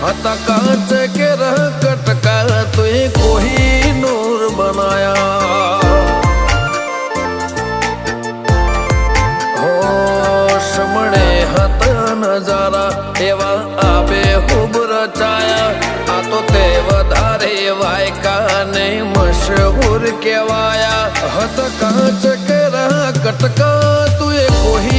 हता कांच के रह कटका तुझे कोही नूर बनाया हो समणे हत नजारा एवा आबे खूब रचाया आ तो ते वधारे वायका ने मशहूर केवाया हत कांच के रह कटका तुझे कोही